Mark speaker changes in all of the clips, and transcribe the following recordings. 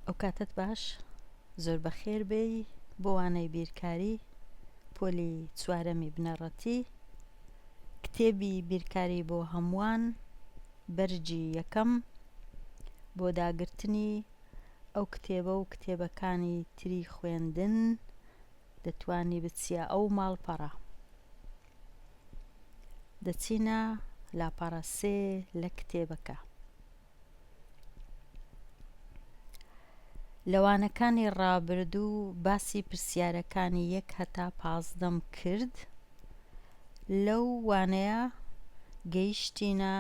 Speaker 1: ئەو کاتت باش زۆر بەخێر بێی بۆ وانەی بیرکاری پۆلی چوارەمی بنەڕەتی کتێبی بیرکاری بۆ هەمووان بەرجی یەکەم بۆ داگرتنی ئەو کتێبە و کتێبەکانی تری خوێندن دەتوانی بچیە ئەو ماڵپەڕە دەچینە لاپەڕە 3 لە کتێبەکە لەوانەکانی ڕابردوو باسی پرسیارەکانی 1 هەتا 15م کرد لەو وانەیە گەیشتینە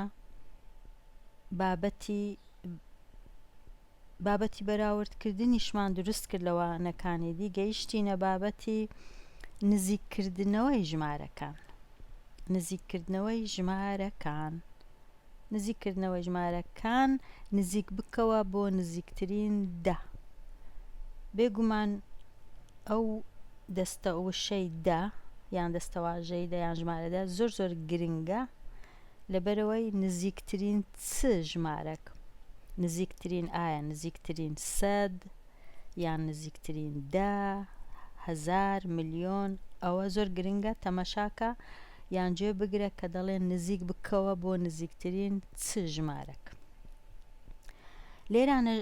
Speaker 1: بابەتی بەراوردکردنیشمان دروست کرد لە وانەکانی دی گەیشتینە بابەتی نزیککردنەوەی ژمارەکان نزیک بکەوە بۆ نزیکترین 10 بێگومان ئەو دەستە وشەی 10 یان دەستەواژەی 10 یان ژمارە 10 زۆر گرنگە لەبەرەوەی نزیکترین ژمارەک نزیکترین ئایا نزیکترین 100 یان نزیکترین 10 هەزار ملیۆن ئەوە زۆر گرنگە تەمەشاکە یان گوێ بگرە کە دەڵێن نزیک بکەوە بۆ نزیکترین ژمارەک لێرانە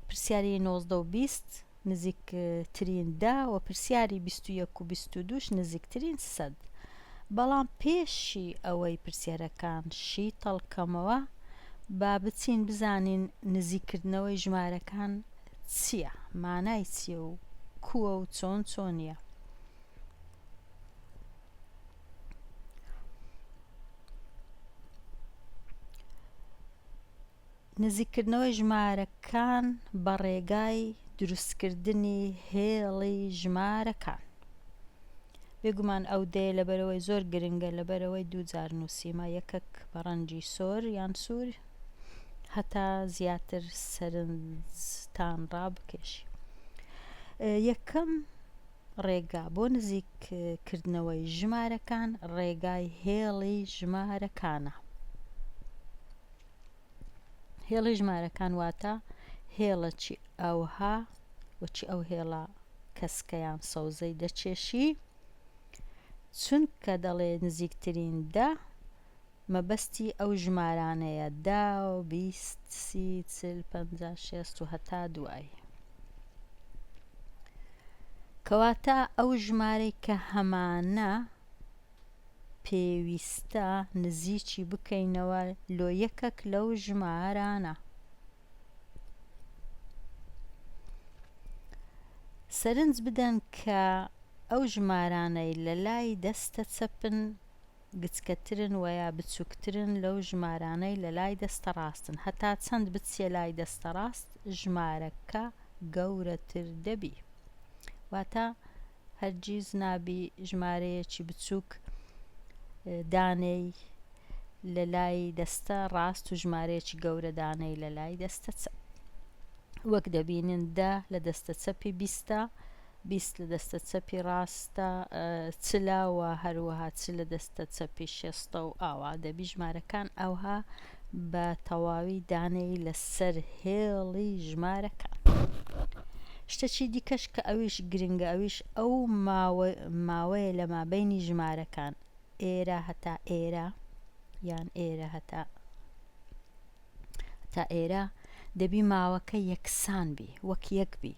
Speaker 1: پرسیاری 19 و 20 نزیکترین 10 و پرسیاری 21 و 22 نزیکترین 100 بەڵام پێشی ئەوەی پرسیارەکان شی تەڵکەمەوە با بچین بزانین نزیککردنەوەی ژمارەکان چییە مانای چییە و کووە و چۆنیە نزیککردنەوەی ژمارەکان بە ڕێگای دروستکردنی هێڵی ژمارەکان بێگومان ئەو دێ لەبەرەوەی زۆر گرنگە لەبەرەوەی دووجار نووسیمە یەکەک بە ڕەنگی سۆر یان سوور هەتا زیاتر سەرنجتان ڕابکێشی یەکەم ڕێگا بۆ نزیککردنەوەی ژمارەکان ڕێگای هێڵی ژمارەکانە هێڵی ژمارەکان واتە هێڵەکی ئەوها وەچی ئەو هێڵە کەسکەیان سەوزەی دەچێشی چونکە دەڵێ نزیکترین 10 مەبەستی ئەو ژمارانەیە 10 و 20 30 40 50 60 و هەتا دوای کەواتە ئەو ژمارەی کە هەمانە پێویستە نزیکی بکەینەوە لۆ یەکەک لەو ژمارانە سەرنج بدەن کە ئەو ژمارانەی لە لای دەستە چەپن گچکەترن ویا بچووکترن لەو ژمارانەی لە لای دەستە ڕاستن هەتا چەند بچێ لای دەستە ڕاست ژمارەکە گەورەتر دەبی واتە هەرگیز نابی ژمارەیەکی بچووک دانەی لە لای دەستە ڕاست و ژمارەیەکی گەورە دانەی لە لای دەستە چەپ وەک دەبینن 10 لە دەستە چەپی 20 20 لە دەستە چەپی ڕاستە چلاوە هەروەها چ لە دەستە چەپی 60 و ئاوا دەبی ژمارەکان ئەوها بە تەواوی دانەی لەسەر هێڵی ژمارەکان شتێکی دیکەش کە ئەویش گرنگە ئەویش ئەو ماوەیە لە مابەینی ژمارەکان ئێرە هەتا ئێرە یان ئێرە هەتا ئێرە دەبی ماوەکە یەکسان بی وەک یەک بی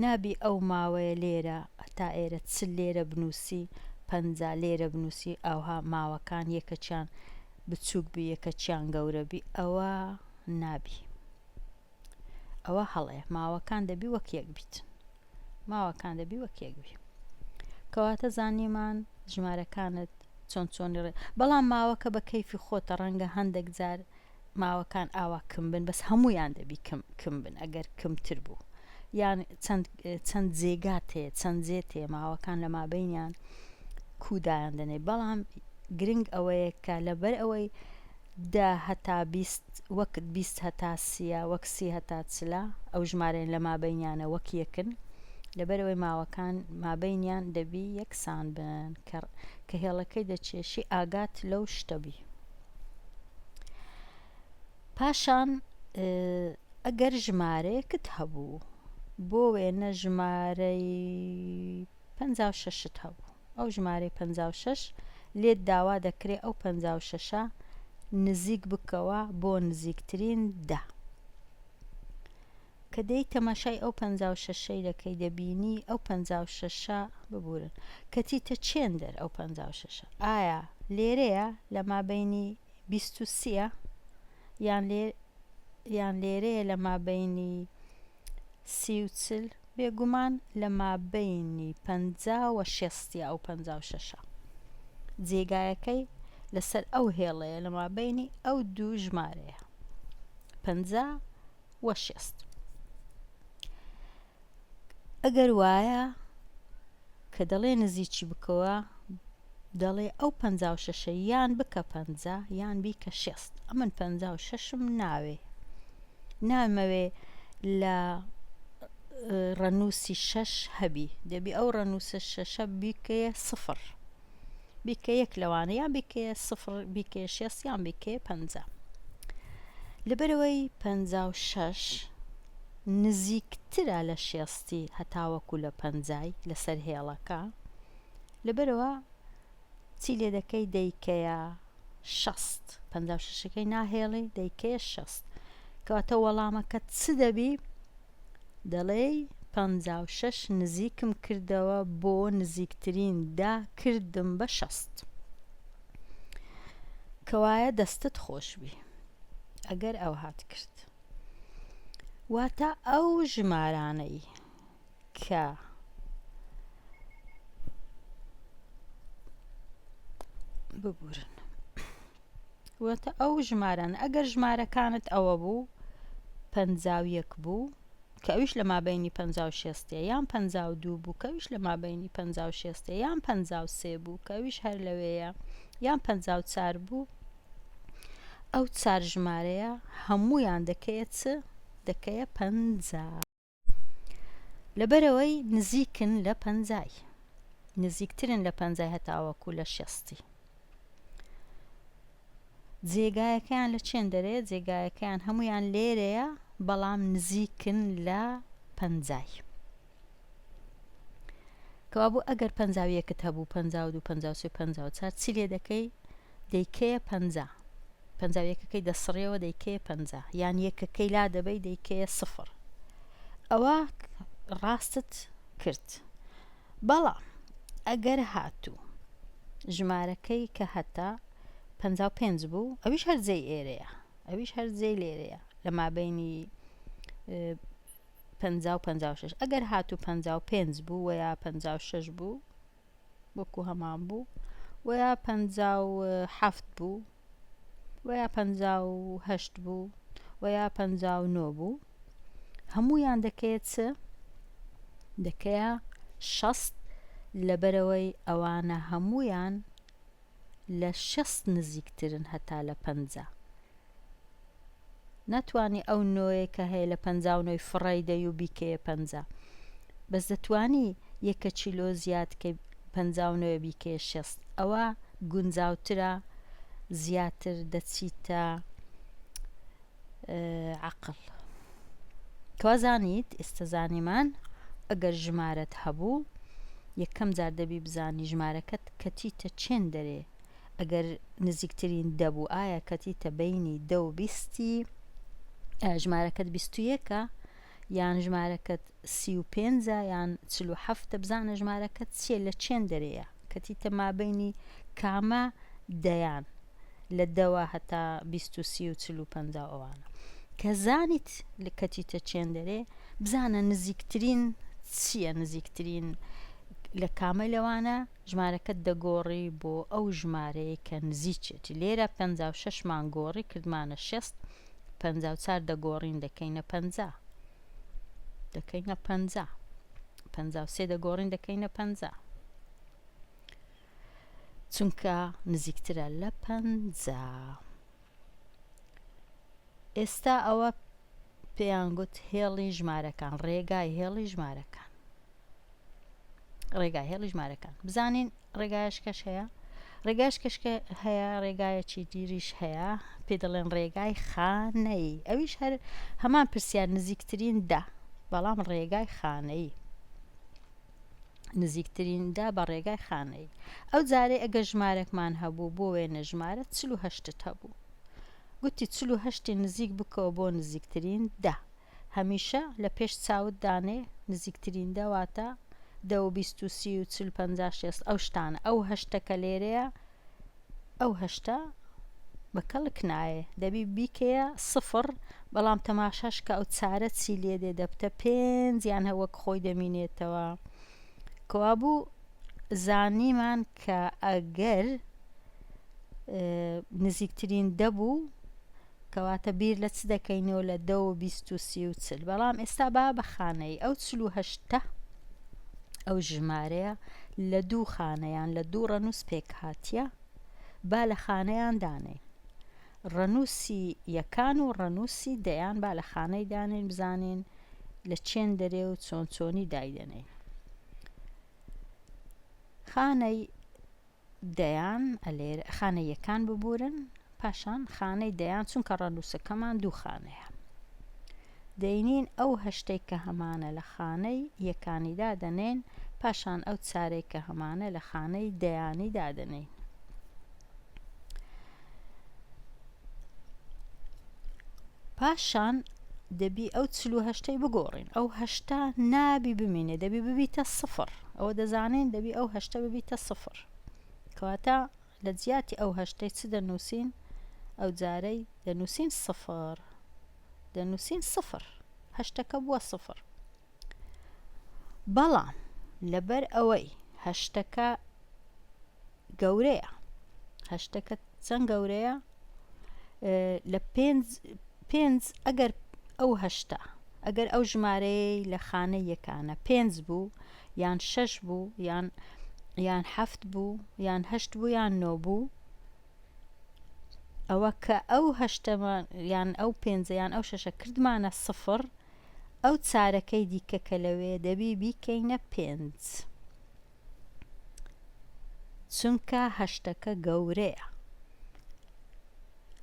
Speaker 1: نابی ئەو ماوەیە لێرە هەتا ئێرە 40 لێرە بنووسی 50 لێرە بنووسی ئەوها ماوەکان یەکەچیان بچووک بی یەکەچیان گەورە بی ئەوە نابی ئەوە هەڵەیە ماوەکان دەبی وەک یەک بیتن کەواتە زانیمان ژمارەکانت چۆنی ڕێ بەڵام ماوەکە بە کەیفی خۆتە ڕەنگە هەندێک جار ماوەکان ئاوا کم بن بەس هەموویان دەبی کم بن ئەگەر کمتر بوو یان چەند جێگات هەیە چەند جێت هەیە ماوەکان لە مابەینیان کوودایان دەنێ بەڵام گرنگ ئەوەیە کە لەبەر ئەوەی 10 هەتا 20 وەک 20 هەتا 30 وەک 30 هەتا 40 ئەو ژمارەیان لە مابەینیانە وەک یەکن لەبەرەوەی ماوەکان مابەینیان دەبی یەکسان بن کە هێڵەکەی دەچێشی ئاگات لەو شتەبی پاشان ئەگەر ژمارەیەکت هەبوو بۆ وێنە ژمارەی 56 هەبوو. ئەو ژمارەی 56 لێت داوا دەکرێت ئەو 56 نزیک بکەوە بۆ نزیکترین دا. کە دەی تەماشای ئەو 56 دەکەی دەبینی ئەو 56 ببورن کەتیتە چێندەر ئەو 56 ئایا لێرەیە لە مابەینی 23 یان لێرەیە لە مابەینی 30 بێگومان لە مابەینی 50 و 60 ئەو 56 جێگایەکەی لەسەر ئەو هێڵەیە لە مابەینی ئەو دوو ژمارەیە 50 و 60. ئەگەر وایە کە دەڵێ نزیکی بکەوە دەڵێ ئەو 56 یان بکە 50 یان بیکە 60. ئەمن 56م نامەوێ لە ڕەنووسی 6 هەبی دەبی ئەو ڕەنووسە 6 بیکەیە 0 بیکە یەک لەوانە یان بیکەیە 0 بیکەیە 60 یان بیکەیە 50. لەبەرەوەی 56 نزیکترە لە 60 هەتاوەکو لە 50 لەسەر هێڵەکە لەبەرەوە چی لێ دەکەی دەیکەیە 60 56ەکەی ناهێڵی دەیکەیە 60 کەواتە وەڵامەکە چ دەبی دەڵێی 56 نزیکم کردەوە بۆ نزیکترین دا کردم بە 60 کەوایە دەستت خۆش بی ئەگەر ئەو هات کرد. واتە ئەو ژمارانەی کە ببورن واتە ئەو ژماران ئەگەر ژمارەکانت ئەوە بوو 51 بوو کە ئەویش لە مابەینی 56 یان 52 بوو کەویش لە مابەینی 56 یان 53 بوو کەویش هەر لەوەیە یان 54 بوو ئەو چار ژمارەیە هەموویان دەکەیە چ دەکەیە 50 لەبەرەوەی نزیکن لە 50 نزیکترن لە 50 هەتاوەکو لە 60. جێگایەکەیان لە چێن دەرێت جێگایەکەیان هەمویان لێرەیە بەڵام نزیکن لە 50 کەوا بوو ئەگەر 51 هەبوو 52 53 54 چی لێ دەکەی دەیکەیە 50 51ەکەی دەسڕێەوە دەیکەیە 50 یان یەکەکەی لا دەبەی دەیکەیە 0 ئەوە ڕاستت کرد. بەڵام ئەگەر هاتوو ژمارەکەی کە هەتا 55 بوو ئەویش هەرجێی ئێرەیە ئەویش هەرجێی لێرەیە لە مابەینی 50 و 56 ئەگەر هاتوو 55 بوو و یا 56 بوو وەکو هەمان بوو و یا 57 بوو و یا 58 بوو و یا 59 بوو هەمویان دەکەیە چ دەکەیە 60 لەبەرەوەی ئەوانە هەمویان لە 60 نزیکترن هەتا لە 50 ناتوانی ئەو نۆیە کە هەیە لە 59 فڕی دەی و بیکەیە 50 بەس دەتوانی یەکە چیلۆ زیاد کە 59 بیکەیە 60 ئەوە گونجاوترە زیاتر دەچیتە عەقڵ. کەوازانیت ئێستا زانیمان ئەگەر ژمارەت هەبوو یەکەم جار دەبی بزانی ژمارەکەت کەتیتە چێن دەرێ ئەگەر نزیکترین دەبوو ئایا کەتیتە بینی 10 و 20 ژمارەکەت 21 یان ژمارەکەت 35 یان 47 بزانە ژمارەکەت چیە لە چێن دەرەیە کەتیتە مابینی کامە دەیان لە دەوە هەتا 20 و 30 و 40 و 50 ئەوانە کە زانیت لە کەتیتە چێن دەرێ بزانە نزیکترین چییە نزیکترین لە کامە لەوانە ژمارەکەت دەگۆڕی بۆ ئەو ژمارەیە کە نزیکێتی لێرە 56 مان گۆڕی کردمانە 60 54 دەگۆڕین دەکەینە 50 دەکەینە 50 53 دەگۆڕین دەکەینە 50 چونکە نزیکترە لە 50. ئێستا ئەوە پێیان گوت هێڵی ژمارەکان ڕێگای هێڵی ژمارەکان ڕێگای هێڵی ژمارەکان بزانین ڕێگایشکەش هەیە ڕێگایشکەشکە هەیە ڕێگایەکی دیریش هەیە پێ دەڵێن ڕێگای خانەی ئەویش هەر هەمان پرسیار نزیکترین دا بەڵام ڕێگای خانەی نزیکتریندا بە ڕێگای خانەی. ئەو جارەی ئەگە ژمارەکمان هەبوو بۆ وێنە ژمارە 48 هەبوو، گوتی 48 نزیک بکەوە بۆ نزیکترین دا. هەمیشە لە پێش چاوت دانێ نزیکترین داواتە 10 20 30 40 50 60 ئەو شتانە. ئەو هەشتەکە لێرەیە، ئەو هەشتا بەکەڵک نایە، دەبی بیکەیە 0 بەڵام تەماشاشکە ئەو چارە چی لێ دێ دەبتە 5 یان هەوەک خۆی دەمینێتەوە. کەوابوو زانیمان کە ئەگەر نزیکترین دەبوو کەواتە بیر لە چ دەکەینەوە لە 10 20 30 و 40. بەڵام ئێستا با بە خانەی ئەو 48 ئەو ژمارەیە لە دوو خانەیان لە دوو ڕەنووس پێک هاتیە، با لە خانەیان دانێ. ڕەنووسی یەکان و ڕەنووسی دەیان با لە خانەی دانێن، بزانین لە چێن دەرێ و چۆن چۆنی دایدەنێ. خانەی دەیان ئەلێر خانە یەکان ببورن، پاشان خانەی دەیان چونکە ڕەنووسەکەمان دوو خانەیە دەینین ئەو هەشتەی کە هەمانە لە خانەی یەکانی دادەنێن، پاشان ئەو چارەی کە هەمانە لە خانەی دەیانی دادەنێن. پاشان دەبی ئەو 48 بگۆڕین، ئەو هەشتا نابی بمێنێ، دەبی ببیتە 0. ئەوە دەزانین دەبی ئەو هەشتە ببیتە 0. کەواتە لە جیاتی ئەو هەشتەی چ دەنووسین؟ ئەو جارەی دەنووسین 0 دەنووسین 0 هەشتەکە بووە 0. بەڵام لەبەر ئەوەی هەشتەکە گەورەیە، هەشتەکە چەند گەورەیە؟ لە 5 ئەگەر ئەو هەشتا ئەگەر ئەو ژمارەی لە خانە یەکانە 5 بوو یان 6 بوو یان 7 بوو یان 8 بوو یان 9 بوو، ئەوە کە ئەو هەشتەمان یان ئەو 5 یان ئەو 6 کردمانە 0، ئەو چارەکەی دیکە کە لەوێ دەبی بیکەینە 5 چونکە هەشتەکە گەورەیە.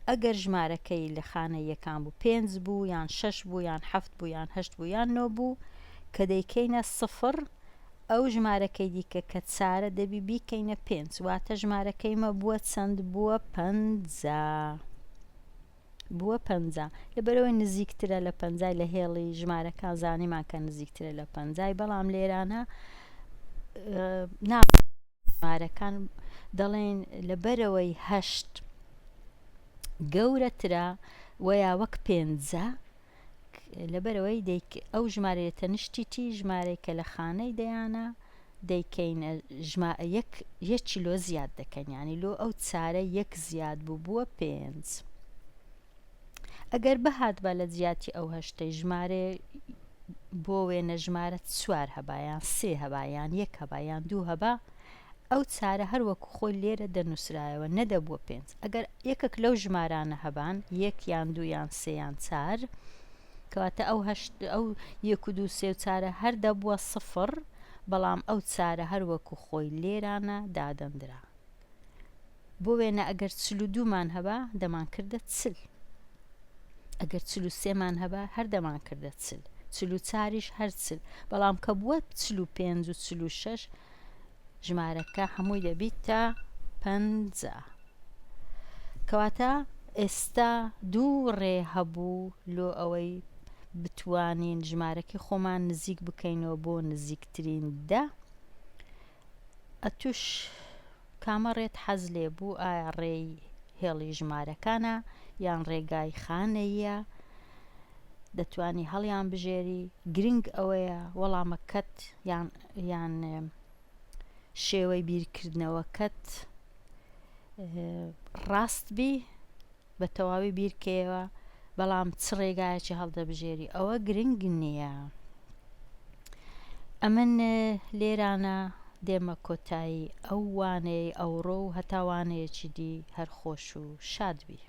Speaker 1: ئەگەر ژمارەکەی لە خانە یەکان بوو 5 بوو یان 6 بوو یان 7 بوو یان 8 بوو یان 9 بوو، کە دەیکەینە 0 ئەو ژمارەکەی دیکە کە چارە دەبی بیکەینە 5 واتە ژمارەکەیمە بووە چەند؟ بووە 50. بووە 50. لەبەرەوەی نزیکترە لە 50 لە هێڵی ژمارەکان زانیمان کە نزیکترە لە 50، بەڵام لێرانە ژمارەکان دەڵێن لەبەرەوەی 8 گەورەترە وەیا وەک 5 لەبەرەوەی ئەو ژمارەیە تەنیشتیتی ژمارەی کە لە خانەی دەیانە دەیکەینە 1 کیلۆ زیاد دەکەن، ینی لۆ ئەو چارە 1 زیاد بوو بووە 5. ئەگەر بەهات بە لە جیاتی ئەو هەشتەی ژمارە بۆ وێنە ژمارە 4 هەبا یان 3 هەبا یان 1 هەبا یان 2 هەبا، ئەو چارە هەروەکو خۆی لێرە دەنووسرایەوە نەدەبووە 5. ئەگەر یەکێک لەو ژمارانە هەبان 1 یان 2 یان 3 یان 4 کەواتە ئەو 1 و 2 3 و 4 هەر دەبووە 0، بەڵام ئەو چارە هەروەکو خۆی لێرانە دادەندرا. بۆ وێنە ئەگەر 42 مان هەبا دەمان کردە 40، ئەگەر 43 مان هەبا هەر دەمان کردە 40، 44ش هەر 40، بەڵام کە بووە 45 و 46 ژمارەکە هەمووی دەبیتە 50. کەواتە ئێستا دوو ڕێ هەبوو لۆ ئەوەی بتوانین ژمارەکەی خۆمان نزیک بکەینەوە بۆ نزیکترین دە. ئەتوش کامە ڕێت حەز لێ بوو؟ ئایا ڕێی هێڵی ژمارەکانە یان ڕێگای خانەیە؟ دەتوانی هەڵیان بژێری؟ گرنگ ئەوەیە وەڵامەکەت یان شێوەی بیرکردنەوەکەت ڕاست بی بە تەواوی بیرکەوە، بەڵام چ ڕێگایەکی هەڵدەبژێری ئەوە گرنگ نییە. ئەمن لێرانە دێمە کۆتایی ئەو وانەیە ئەوڕۆ و هەتاوانەیەکی دی هەر خۆش و شاد بی.